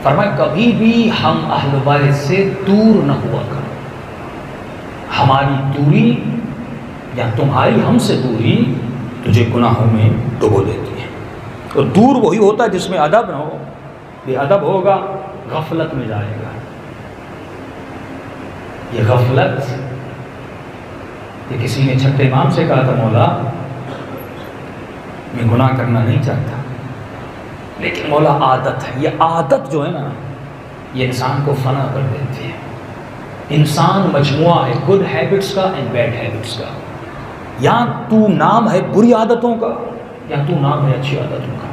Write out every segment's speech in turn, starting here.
فرمایا کبھی بھی ہم اہل بیت سے دور نہ ہوا کرو. ہماری دوری یا تمہاری ہم سے دوری تجھے گناہوں میں ڈبو دیتی ہے. تو دور وہی ہوتا ہے جس میں ادب نہ ہو. بے ادب ہوگا غفلت میں جائے گا. یہ غفلت، یہ کسی نے چھٹے امام سے کہا تھا مولا میں گناہ کرنا نہیں چاہتا لیکن مولا عادت ہے. یہ عادت جو ہے نا یہ انسان کو فنا کر دیتی ہے. انسان مجموعہ ہے گڈ ہیبٹس کا اینڈ بیڈ ہیبٹس کا. یا تو نام ہے بری عادتوں کا یا تو نام ہے اچھی عادتوں کا.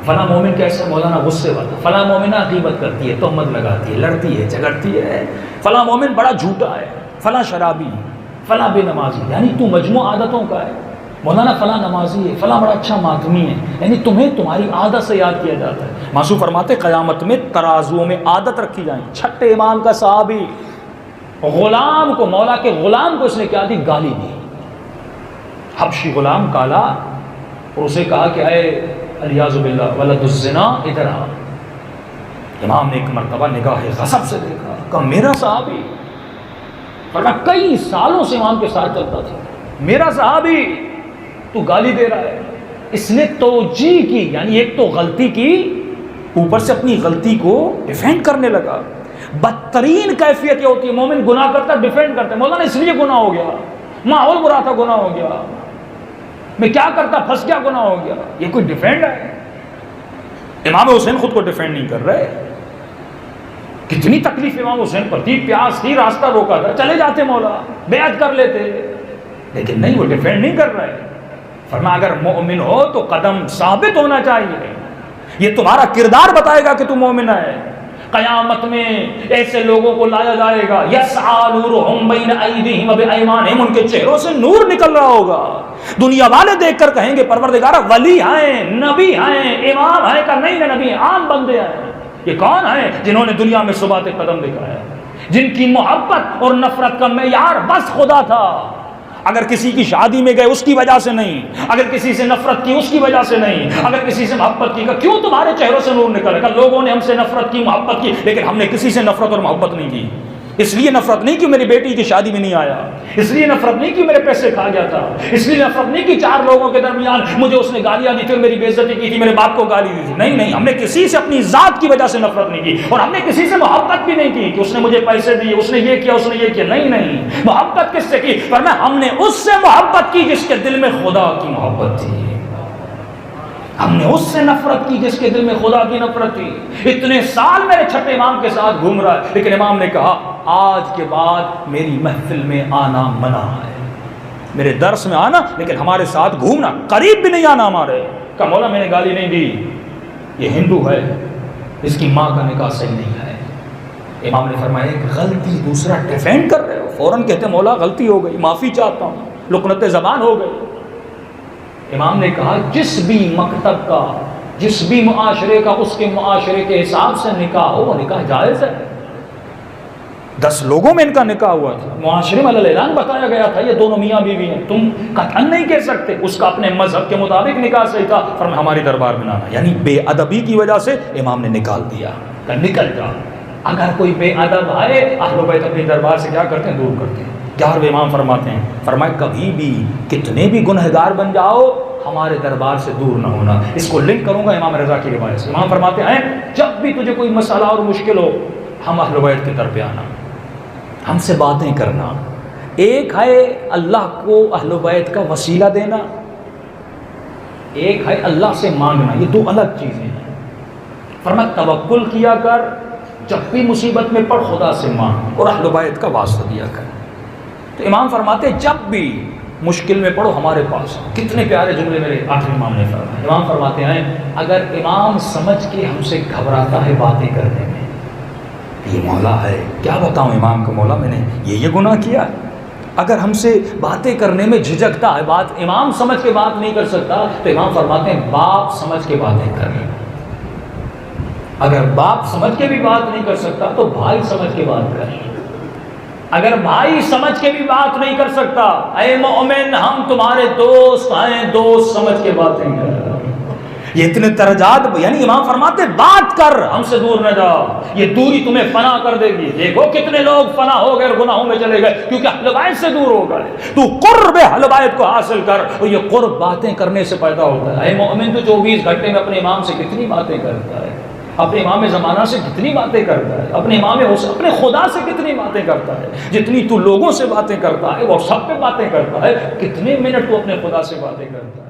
فلاں مومن کیسا مولانا غصے والا، فلاں مومنہ غیبت کرتی ہے، تہمت لگاتی ہے، لڑتی ہے، جھگڑتی ہے، فلاں مومن بڑا جھوٹا ہے، فلاں شرابی، فلاں بے نمازی. یعنی تو مجموعہ عادتوں کا ہے. مولانا فلاں نمازی ہے، فلاں بڑا اچھا ماتمی ہے. یعنی تمہیں تمہاری عادت سے یاد کیا جاتا ہے. معصوم فرماتے قیامت میں ترازوؤں میں عادت رکھی جائیں. چھٹے امام کا صحابی غلام کو، مولا کے غلام کو اس نے کیا دی؟ گالی دی. حبشی غلام کالا، اور اسے کہا کہ اے الیاذ باللہ ولد الزنا ادھر آ. امام نے ایک مرتبہ نگاہ غضب سے دیکھا کہ میرا صحابی، فرمایا کئی سالوں سے امام کے ساتھ چلتا تھا، میرا صحابی تو گالی دے رہا ہے. اس نے توجیہ کی، یعنی ایک تو غلطی کی، اوپر سے اپنی غلطی کو ڈیفینڈ کرنے لگا. بدترین کیفیت یہ ہوتی ہے مومن گناہ کرتا ڈیفینڈ کرتا ہے. مولانا اس لیے گناہ ہو گیا، ماحول برا تھا گناہ ہو گیا، میں کیا کرتا پھنس گیا گناہ ہو گیا. یہ کوئی ڈیفینڈ ہے؟ امام حسین خود کو ڈیفینڈ نہیں کر رہے. کتنی تکلیف امام حسین پر تھی، پیاس تھی، راستہ روکا تھا، چلے جاتے مولا بیعت کر لیتے، لیکن نہیں، وہ ڈیفینڈ نہیں کر رہے. فرمایا اگر مومن ہو تو قدم ثابت ہونا چاہیے. یہ تمہارا کردار بتائے گا کہ تم مومن ہے. قیامت میں ایسے لوگوں کو لایا جائے گا یسعی نورہم بین ایدیہم و بایمانہم، ان کے چہروں سے نور نکل رہا ہوگا. دنیا والے دیکھ کر کہیں گے پروردگارا ولی ہیں، نبی ہیں، امام ہیں. کہ نہیں نبی، عام بندے ہیں. یہ کون ہیں؟ جنہوں نے دنیا میں ثبات قدم دکھایا، جن کی محبت اور نفرت کا معیار بس خدا تھا. اگر کسی کی شادی میں گئے اس کی وجہ سے نہیں، اگر کسی سے نفرت کی اس کی وجہ سے نہیں، اگر کسی سے محبت کی. کیوں تمہارے چہروں سے نور نکلے گا؟ لوگوں نے ہم سے نفرت کی، محبت کی، لیکن ہم نے کسی سے نفرت اور محبت نہیں کی. اس لیے نفرت نہیں کہ میری بیٹی کی شادی میں نہیں آیا، اس لیے نفرت نہیں کہ میرے پیسے کھا گیا تھا، اس لیے نفرت نہیں کہ چار لوگوں کے درمیان مجھے اس نے گالیاں دی تھی اور میری بے عزتی کی تھی، میرے باپ کو گالی دی تھی. نہیں نہیں، ہم نے کسی سے اپنی ذات کی وجہ سے نفرت نہیں کی، اور ہم نے کسی سے محبت بھی نہیں کی کہ اس نے مجھے پیسے دیے، اس نے یہ کیا، اس نے یہ کیا. نہیں نہیں، محبت کس سے کی؟ فرمایا ہم نے اس سے محبت کی جس کے دل میں خدا کی محبت تھی. ہم نے اس سے نفرت کی جس کے دل میں خدا کی نفرت تھی. اتنے سال میرے چھٹے امام کے ساتھ گھوم رہا ہے، لیکن امام نے کہا آج کے بعد میری محفل میں آنا منع ہے، میرے درس میں آنا لیکن ہمارے ساتھ گھومنا، قریب بھی نہیں آنا ہمارے. کہا مولا میں نے گالی نہیں دی، یہ ہندو ہے، اس کی ماں کا نکاح صحیح نہیں ہے. امام نے فرمایا ایک غلطی دوسرا ڈیفینڈ کر رہے ہو. فوراً کہتے مولا غلطی ہو گئی، معافی چاہتا ہوں، لکنت زبان ہو گئی. امام نے کہا جس بھی مکتب کا، جس بھی معاشرے کا، اس کے معاشرے کے حساب سے نکاح ہو وہ نکاح جائز ہے. 10 لوگوں میں ان کا نکاح ہوا تھا، معاشرے میں اعلان بتایا گیا تھا یہ دونوں میاں بیوی ہیں، تم قطعاً نہیں کہہ سکتے. اس کا اپنے مذہب کے مطابق نکاح صحیح تھا، فرمایا ہماری دربار میں نہ آنا. یعنی بے ادبی کی وجہ سے امام نے نکال دیا کہ نکل جا. اگر کوئی بے ادب آئے اہل بیت اپنے دربار سے کیا کرتے ہیں؟ دور کرتے ہیں. 11ویں امام فرماتے ہیں، فرمایا کبھی بھی کتنے بھی گنہگار بن جاؤ ہمارے دربار سے دور نہ ہونا. اس کو لنک کروں گا امام رضا کی روایت سے. امام فرماتے ہیں جب بھی تجھے کوئی مسئلہ اور مشکل ہو ہم اہل بیت کی طرف آنا، ہم سے باتیں کرنا. ایک ہے اللہ کو اہل بیت کا وسیلہ دینا، ایک ہے اللہ سے مانگنا، یہ دو الگ چیزیں ہیں. فرمایا توکل کیا کر، جب بھی مصیبت میں پڑ خدا سے مانگ، اور اہل بیت کا واسطہ دیا کر. تو امام فرماتے ہیں جب بھی مشکل میں پڑو ہمارے پاس. کتنے پیارے جملے میرے آخری امام نے فرمایا. امام فرماتے ہیں اگر امام سمجھ کے ہم سے گھبراتا ہے باتیں کرنے میں، یہ مولا ہے کیا بتاؤں امام کو، مولا میں نے یہ گناہ کیا. اگر ہم سے باتیں کرنے میں جھجکتا ہے، بات امام سمجھ کے بات نہیں کر سکتا، تو امام فرماتے ہیں باپ سمجھ کے باتیں کریں. اگر باپ سمجھ کے بھی بات نہیں کر سکتا تو بھائی سمجھ کے بات کریں. اگر بھائی سمجھ کے بھی بات نہیں کر سکتا، اے مومن ہم تمہارے دوست ہیں، دوست سمجھ کے باتیں کریں. یہ اتنے درجات، یعنی امام فرماتے بات کر، ہم سے دور نہ جاؤ، یہ دوری تمہیں فنا کر دے گی۔ دیکھو کتنے لوگ فنا ہو گئے اور گناہوں میں چلے گئے کیونکہ اہل بیت سے دور ہو گئے۔ تو قرب اہل بیت کو حاصل کر، اور یہ قرب باتیں کرنے سے پیدا ہوتا ہے۔ مومن تو 24 گھنٹے میں اپنے امام سے کتنی باتیں کرتا ہے، اپنے امام زمانہ سے کتنی باتیں کرتا ہے، اپنے امام اپنے خدا سے کتنی باتیں کرتا ہے۔ جتنی تو لوگوں سے باتیں کرتا ہے، واٹس ایپ پہ باتیں کرتا ہے، کتنے منٹ تو اپنے خدا سے باتیں کرتا ہے۔